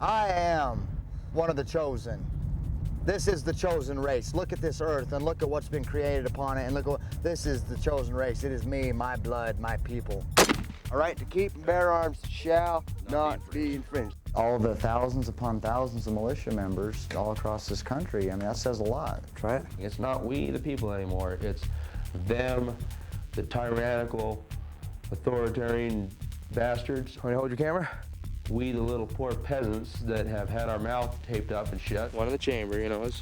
I am one of the chosen. This is the chosen race. Look at this earth and look at what's been created upon it, and look what, this is the chosen race. It is me, my blood, my people. A right to keep and bear arms shall not be infringed. All the thousands upon thousands of militia members all across this country, I mean, that says a lot. Try it. It's not we, the people, anymore. It's them, the tyrannical, authoritarian bastards. Want to hold your camera? We, the little poor peasants that have had our mouth taped up and shut. One in the chamber, you know, it's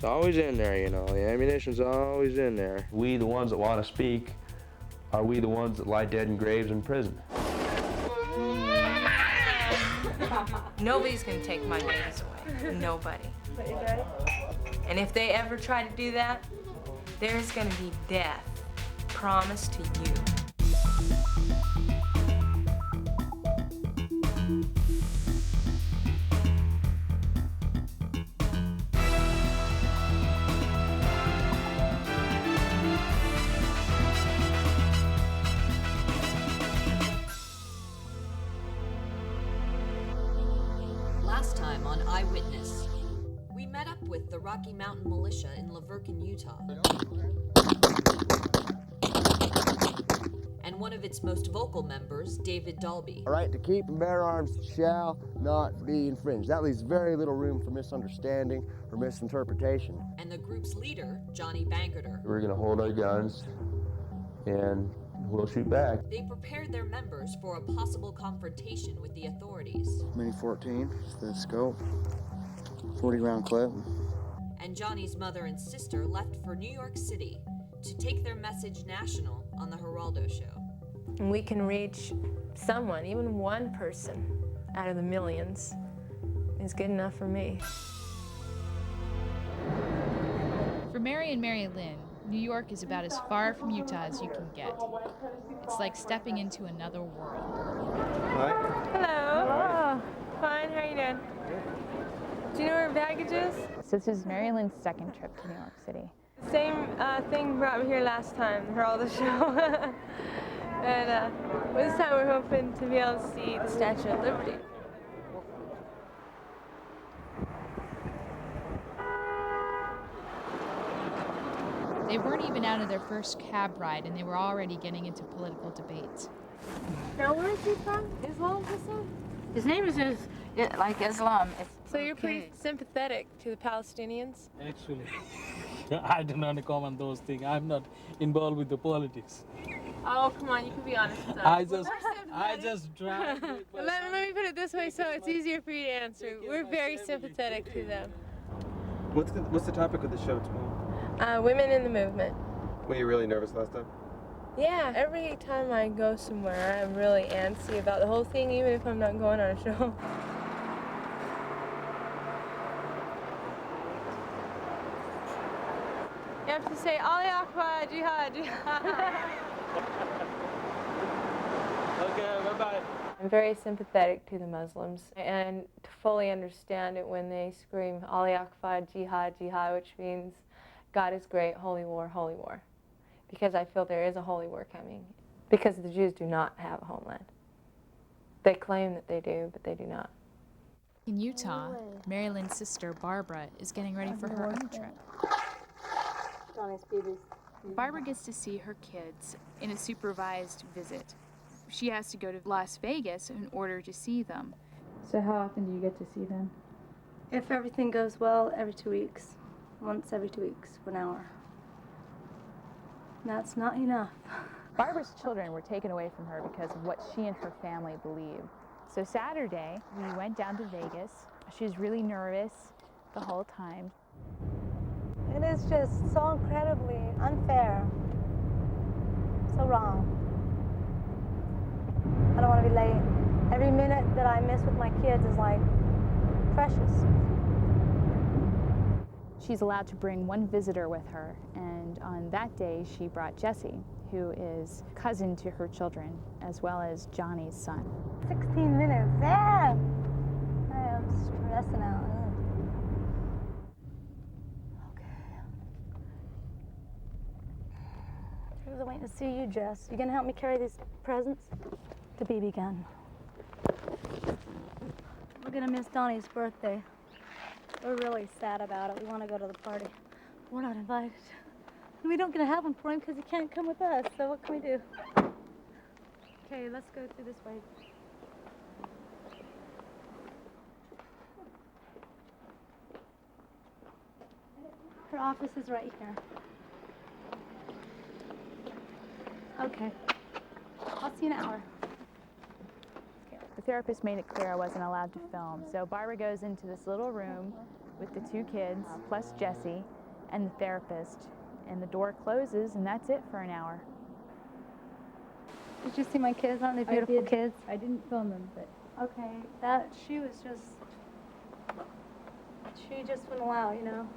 always in there, you know. The ammunition's always in there. We, the ones that want to speak, are we the ones that lie dead in graves in prison. Nobody's gonna take my babies away. Nobody. And if they ever try to do that, there's gonna be death promised to you. Last time on Eyewitness, we met up with the Rocky Mountain Militia in Verkin, Utah. And one of its most vocal members, David Dalby. A right to keep and bear arms shall not be infringed. That leaves very little room for misunderstanding or misinterpretation. And the group's leader, Johnny Bangerter. We're going to hold our guns and we'll shoot back. They prepared their members for a possible confrontation with the authorities. Mini 14, the scope, 40-round clip. And Johnny's mother and sister left for New York City to take their message national on the Geraldo Show. And we can reach someone, even one person out of the millions is good enough for me. For Mary and Mary Lynn, New York is about as far from Utah as you can get. It's like stepping into another world. Hi. Hello. Oh, fine. How are you doing? Do you know where baggage is? So this is Mary Lynn's second trip to New York City. The same thing brought me here last time, the Geraldo Show. And this time we're hoping to be able to see the Statue of Liberty. They weren't even out of their first cab ride, and they were already getting into political debates. Now, where is he from? Islam, he said? His name is like Islam. So you're pretty sympathetic to the Palestinians? Actually, I do not comment those things. I'm not involved with the politics. Oh, come on, you can be honest with us. I just try. Let me put it this way so it's easier for you to answer. We're very sympathetic to them. What's the topic of the show tomorrow? Women in the movement. Were you really nervous last time? Yeah, every time I go somewhere, I'm really antsy about the whole thing, even if I'm not going on a show. You have to say, Ali Akbar, Jihad, Jihad. Okay, bye-bye. I'm very sympathetic to the Muslims and to fully understand it when they scream, Ali Akbar, Jihad, Jihad, which means God is great, holy war, holy war. Because I feel there is a holy war coming. Because the Jews do not have a homeland. They claim that they do, but they do not. In Utah, Mary Lynn's sister, Barbara, is getting ready for her own trip. Barbara gets to see her kids in a supervised visit. She has to go to Las Vegas in order to see them. So how often do you get to see them? If everything goes well, every 2 weeks. Once every 2 weeks for an hour. That's not enough. Barbara's children were taken away from her because of what she and her family believed. So Saturday, we went down to Vegas. She was really nervous the whole time. It is just so incredibly unfair. So wrong. I don't want to be late. Every minute that I miss with my kids is like precious. She's allowed to bring one visitor with her, and on that day she brought Jesse, who is cousin to her children, as well as Johnny's son. 16 minutes, yeah! I am stressing out. Okay. I was waiting to see you, Jess. You gonna help me carry these presents? The BB gun. We're gonna miss Donnie's birthday. We're really sad about it. We want to go to the party. We're not invited. And we don't get to have one for him because he can't come with us. So what can we do? Okay, let's go through this way. Her office is right here. Okay. I'll see you in an hour. The therapist made it clear I wasn't allowed to film, so Barbara goes into this little room with the 2 kids, plus Jesse, and the therapist, and the door closes, and that's it for an hour. Did you see my kids? Aren't they beautiful kids? I didn't film them, but Okay, she just wouldn't allow, you know.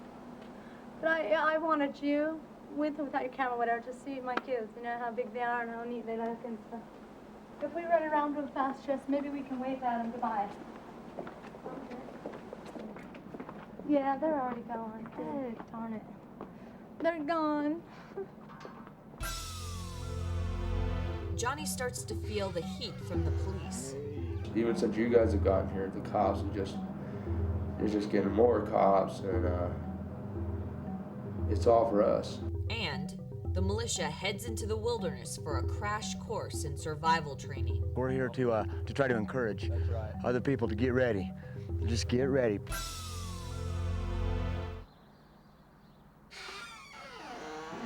But I wanted you, with or without your camera, whatever, to see my kids, you know, how big they are and how neat they look and stuff. If we run around real fast, Jess, maybe we can wave at them goodbye. Yeah, they're already gone. Oh, darn it. They're gone. Johnny starts to feel the heat from the police. Even since you guys have gotten here, the cops are just getting more cops, and it's all for us. And the militia heads into the wilderness for a crash course in survival training. We're here to try to encourage other people to get ready. Just get ready.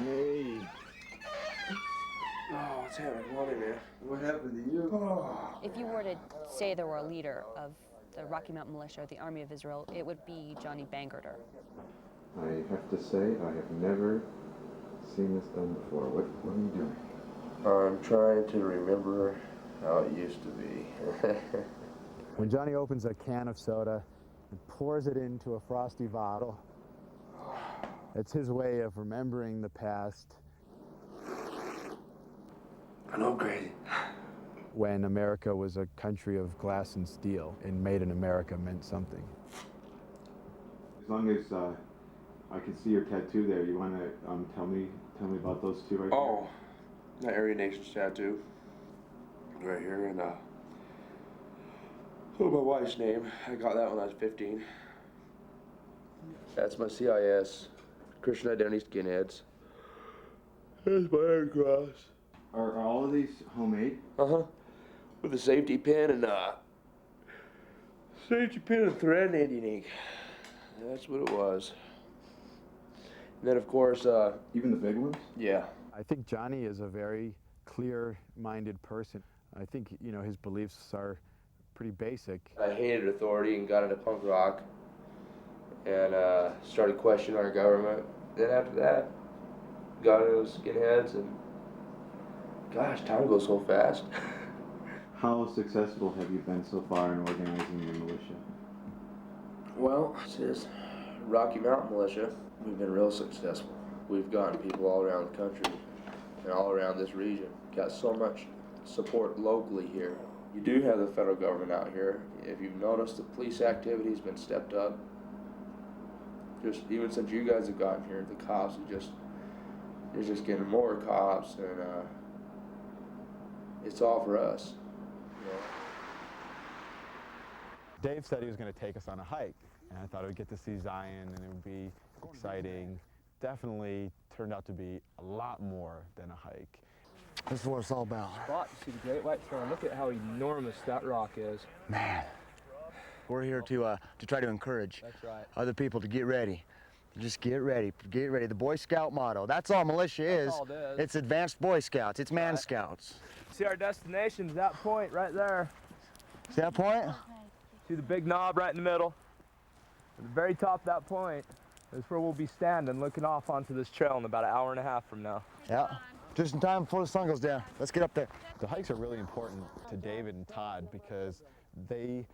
Hey. Oh, what's happening? Come on in, man. What happened to you? Oh. If you were to say there were a leader of the Rocky Mountain Militia, or the Army of Israel, it would be Johnny Bangerter. I have to say, I have never seen this done before. What are you doing? I'm trying to remember how it used to be. When Johnny opens a can of soda and pours it into a frosty bottle, it's his way of remembering the past. I know, crazy. When America was a country of glass and steel, and made in America meant something. As long as I can see your tattoo there, you want to tell me about those two right Oh, that Aryan Nations tattoo. Right here, and my wife's name. I got that when I was 15. That's my CIS, Christian Identity Skinheads. There's my Iron Cross. Are all of these homemade? Uh-huh. With a safety pin and thread and Indian ink. That's what it was. And then, of course, even the big ones? Yeah. I think Johnny is a very clear-minded person. I think, you know, his beliefs are pretty basic. I hated authority and got into punk rock and started questioning our government. Then after that, got into skinheads, and gosh, time goes so fast. How successful have you been so far in organizing your militia? Well, since Rocky Mountain Militia, we've been real successful. We've gotten people all around the country and all around this region. Got so much support locally here. You do have the federal government out here. If you've noticed, the police activity's been stepped up. Just even since you guys have gotten here, the cops are just getting more cops, and it's all for us. You know? Dave said he was going to take us on a hike, and I thought I would get to see Zion, and it would be exciting. Definitely turned out to be a lot more than a hike. This is what it's all about. Spot to see the Great White Throne. Look at how enormous that rock is. Man, we're here to try to encourage other people to get ready. Just get ready, get ready. The Boy Scout motto. That's all militia is. All it is. It's advanced Boy Scouts. It's Man Scouts. See our destination's that point right there. See that point? See the big knob right in the middle? At the very top of that point is where we'll be standing, looking off onto this trail in about an hour and a half from now. Yeah. Just in time before the sun goes down. Let's get up there. The hikes are really important to David and Todd because they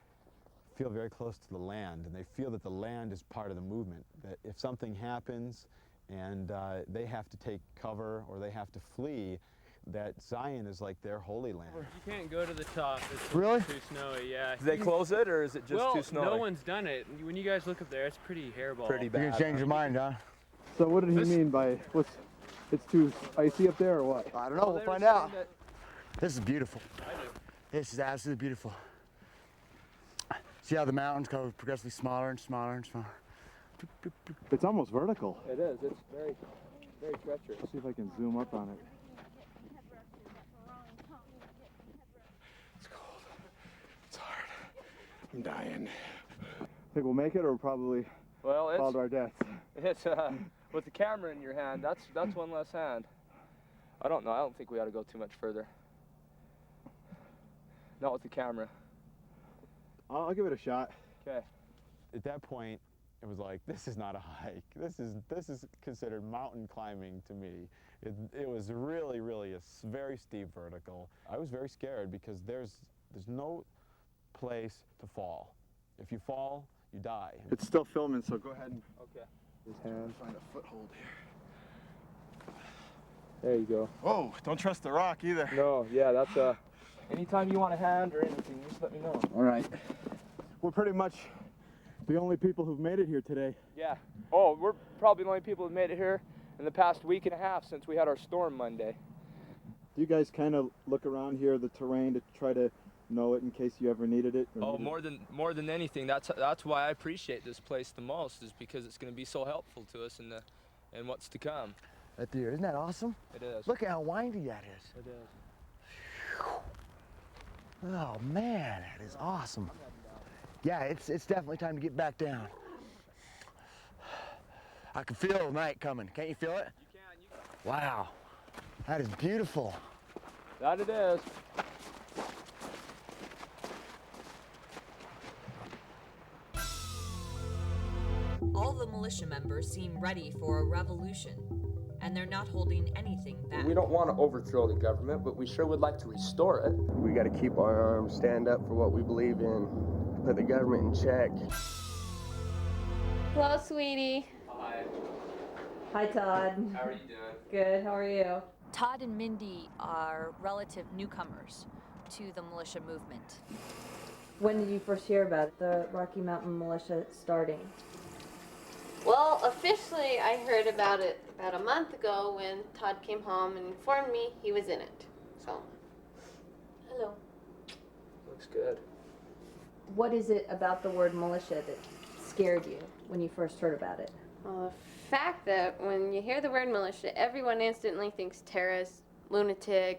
feel very close to the land, and they feel that the land is part of the movement, that if something happens and they have to take cover or they have to flee, that Zion is like their holy land. You can't go to the top. It's really? Too snowy, yeah. Did they close it, or is it just too snowy? No one's done it. When you guys look up there, it's pretty hairball. Pretty bad. You're gonna change your mind, huh? So what did he mean by it's too icy up there, or what? I don't know. We'll find out. This is beautiful. This is absolutely beautiful. See how the mountains go progressively smaller and smaller and smaller. It's almost vertical. It is. It's very, very treacherous. Let's see if I can zoom up on it. It's cold. It's hard. I'm dying. Think we'll make it, or we'll probably fall to our deaths? It's with the camera in your hand. That's one less hand. I don't know. I don't think we ought to go too much further. Not with the camera. I'll give it a shot. Okay. At that point, it was like, this is not a hike. This is considered mountain climbing to me. It was really, really a very steep vertical. I was very scared because there's no place to fall. If you fall, you die. It's still filming, so go ahead and his hand. Find a foothold here. There you go. Oh, don't trust the rock either. No, yeah, that's anytime you want a hand or anything, just let me know. All right. We're pretty much the only people who've made it here today. Yeah. Oh, we're probably the only people who've made it here in the past week and a half since we had our storm Monday. Do you guys kind of look around here, the terrain, to try to know it in case you ever needed it? Oh, more than anything, that's why I appreciate this place the most, is because it's going to be so helpful to us in what's to come. Right there, isn't that awesome? It is. Look at how windy that is. It is. Oh man, that is awesome. Yeah, it's definitely time to get back down. I can feel night coming. Can't you feel it? You can. Wow, that is beautiful. That it is. All the militia members seem ready for a revolution, and they're not holding anything back. We don't want to overthrow the government, but we sure would like to restore it. We got to keep our arms, stand up for what we believe in, put the government in check. Hello, sweetie. Hi. Hi, Todd. How are you doing? Good, how are you? Todd and Mindy are relative newcomers to the militia movement. When did you first hear about the Rocky Mountain Militia starting? Well, officially, I heard about it about a month ago when Todd came home and informed me he was in it. So, hello. Looks good. What is it about the word militia that scared you when you first heard about it? Well, the fact that when you hear the word militia, everyone instantly thinks terrorist, lunatic,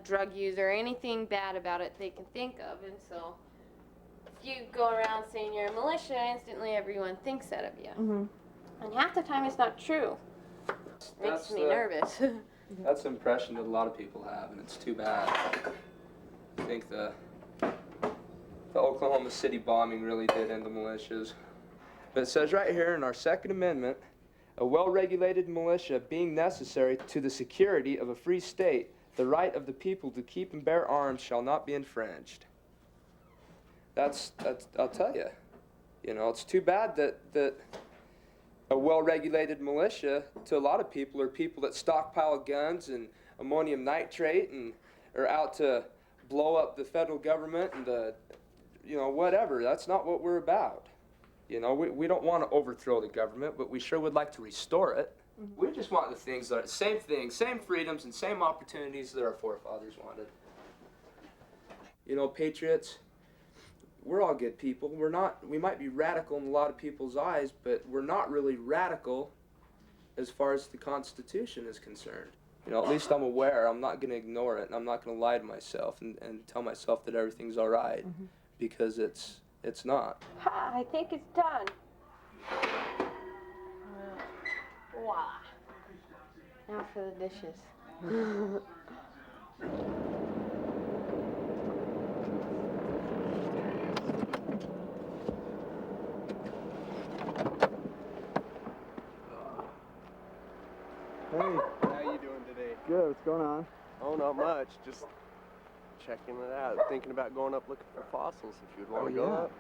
drug user, anything bad about it they can think of. And so, if you go around saying you're a militia, instantly everyone thinks that of you. And half the time it's not true. Makes me nervous. That's the impression that a lot of people have, and it's too bad. I think the Oklahoma City bombing really did end the militias. But it says right here in our Second Amendment, a well-regulated militia being necessary to the security of a free state, the right of the people to keep and bear arms shall not be infringed. That's I'll tell you, it's too bad that a well-regulated militia to a lot of people are people that stockpile guns and ammonium nitrate and are out to blow up the federal government and whatever. That's not what we're about. We don't want to overthrow the government, but we sure would like to restore it. We just want the things that are same things, same freedoms and same opportunities that our forefathers wanted. Patriots, we're all good people. We might be radical in a lot of people's eyes, but we're not really radical as far as the Constitution is concerned. At least I'm aware. I'm not going to ignore it, and I'm not going to lie to myself and tell myself that everything's all right, because it's not. I think it's done. Wow. Now for the dishes. Hey. How you doing today? Good, what's going on? Oh, not much. Just checking it out. Thinking about going up looking for fossils if you'd want to go up.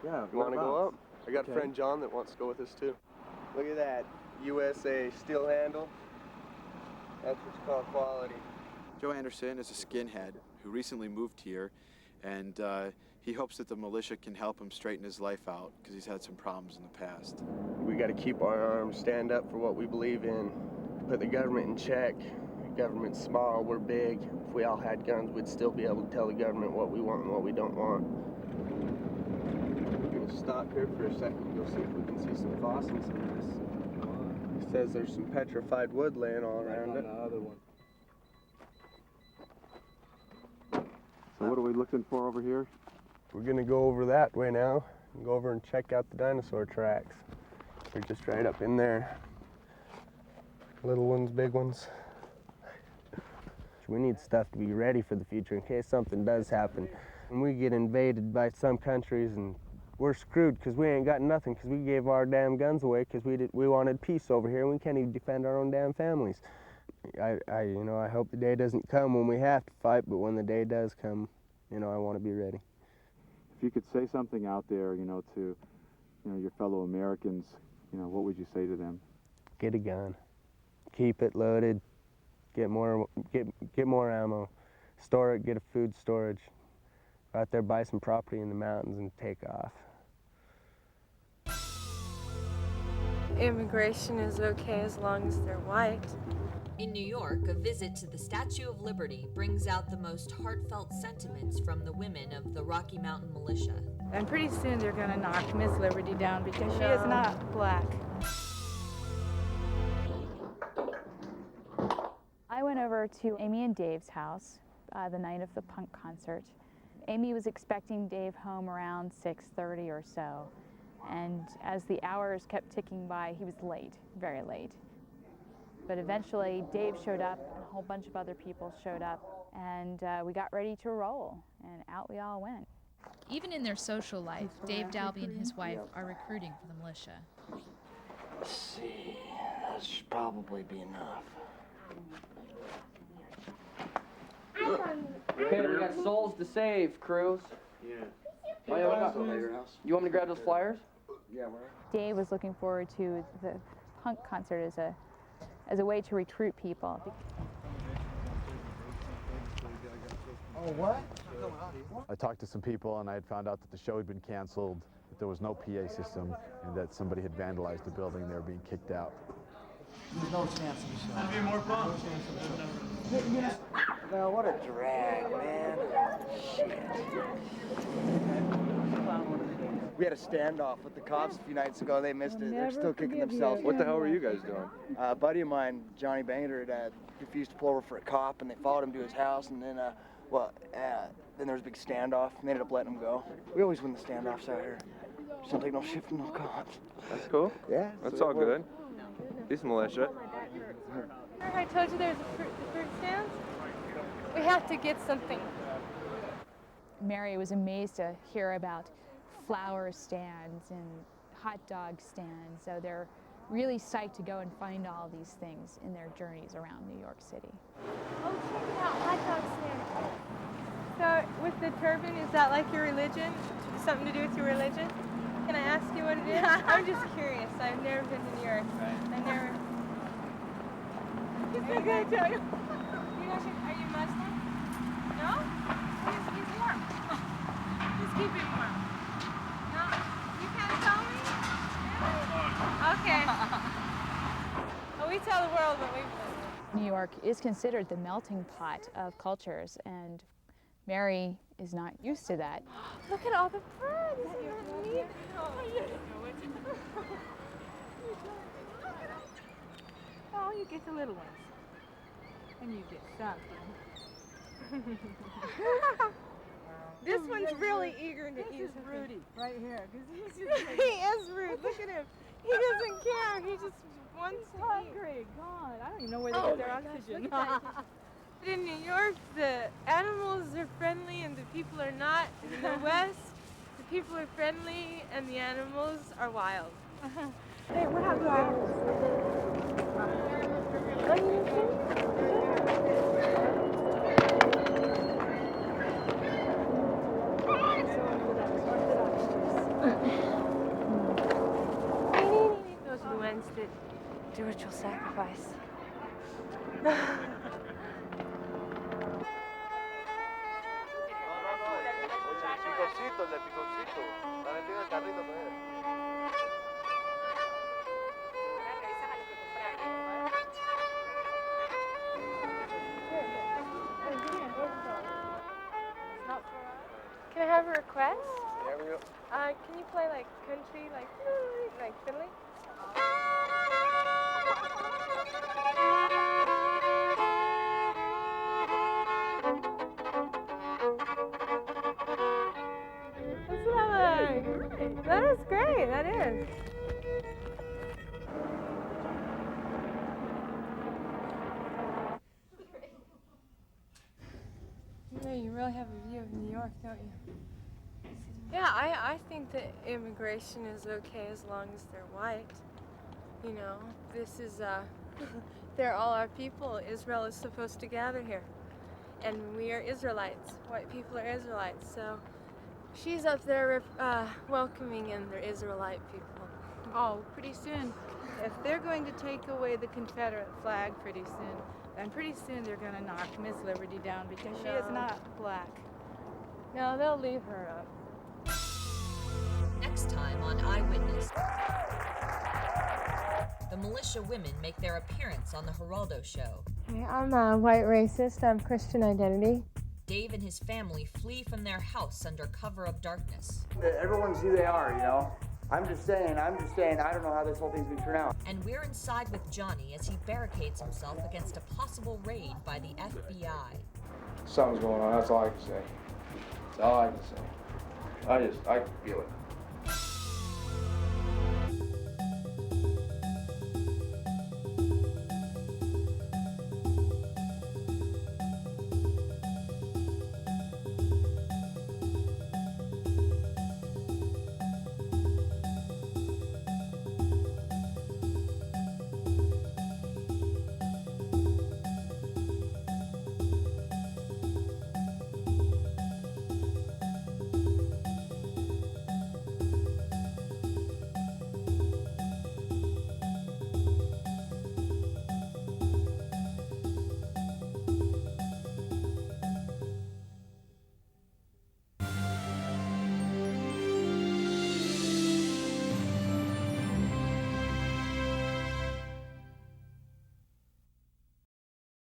Yeah. You want to go up? I got Okay. a friend John that wants to go with us too. Look at that. USA steel handle. That's what's called quality. Joe Anderson is a skinhead who recently moved here, and he hopes that the militia can help him straighten his life out because he's had some problems in the past. We got to keep our arms, stand up for what we believe in, put the government in check. The government's small, we're big. If we all had guns, we'd still be able to tell the government what we want and what we don't want. stop here for a second. You'll see if we can see some fossils in this. It says there's some petrified wood laying all around it. The other one. So what are we looking for over here? We're gonna go over that way now and go over and check out the dinosaur tracks. They're just right up in there. Little ones, big ones. We need stuff to be ready for the future in case something does happen. When we get invaded by some countries and we're screwed because we ain't got nothing because we gave our damn guns away because we wanted peace over here and we can't even defend our own damn families. I hope the day doesn't come when we have to fight, but when the day does come, I want to be ready. If you could say something out there, to, your fellow Americans, what would you say to them? Get a gun. Keep it loaded. Get more ammo. Store it, get a food storage. Go out there, buy some property in the mountains and take off. Immigration is okay as long as they're white. In New York, a visit to the Statue of Liberty brings out the most heartfelt sentiments from the women of the Rocky Mountain Militia. And pretty soon they're gonna knock Miss Liberty down because she is not black. I went over to Amy and Dave's house the night of the punk concert. Amy was expecting Dave home around 6:30 or so. And as the hours kept ticking by, he was late, very late. But eventually, Dave showed up, and a whole bunch of other people showed up, and we got ready to roll, and out we all went. Even in their social life, Dave Dalby and his wife are recruiting for the militia. Let's see, that should probably be enough. Okay, we got souls to save, crews. Yeah. Oh, yeah, you want me to grab those flyers? Yeah, we're Dave was looking forward to the punk concert as a way to recruit people. Oh, what? I talked to some people and I had found out that the show had been canceled, that there was no PA system, and that somebody had vandalized the building. They were being kicked out. There's no chance of the show. That'd be more fun. No, what a drag, man. Shit. We had a standoff with the cops a few nights ago. They missed it. They're still kicking themselves. What the hell were you guys doing? A buddy of mine, Johnny Bangerter, refused to pull over for a cop, and they followed him to his house, and then, then there was a big standoff, and they ended up letting him go. We always win the standoffs out here. Just don't take no shit from no cops. That's cool. Yeah. That's all good. These militia. I told you there's the fruit stands? We have to get something. Mary was amazed to hear about flower stands and hot dog stands, so they're really psyched to go and find all these things in their journeys around New York City. Oh, check it out, hot dog stand. So with the turban, is that like your religion? Something to do with your religion? Can I ask you what it is? I'm just curious. I've never been to New York. I've never. He's not gonna tell you. Are you Muslim? No? He's warm. Just keep it warm. No? You can't tell me? Okay. Well, we tell the world what we believe. New York is considered the melting pot of cultures, and Mary is not used to that. Look at all the birds. Isn't that neat? Oh, you get the little ones. And you get something. This one's really eager to eat. This is Rudy right here. He is rude. Look at him. He doesn't care. He just wants to hungry. eat. God, I don't even know where they get their oxygen. But in New York, the animals are friendly and the people are not. In the West, the people are friendly and the animals are wild. Hey, what happened? Those are the ones that do ritual sacrifice. Can I have a request? Can you play like country, like fiddly? That's lovely. That is great. That is. Yeah, you really have a view of New York, don't you? Yeah, I think that immigration is okay as long as they're white. You know, this is, they're all our people. Israel is supposed to gather here. And we are Israelites. White people are Israelites. So she's up there welcoming in their Israelite people. Oh, pretty soon. If they're going to take away the Confederate flag pretty soon, then pretty soon they're going to knock Miss Liberty down because she is not black. No, they'll leave her up. Next time on Eyewitness, the militia women make their appearance on the Geraldo show. Hey, I'm a white racist. I'm Christian identity. Dave and his family flee from their house under cover of darkness. Everyone's who they are, you know? I'm just saying, I don't know how this whole thing's gonna turn out. And we're inside with Johnny as he barricades himself against a possible raid by the FBI. Something's going on, that's all I can say. That's all I can say. I can feel it.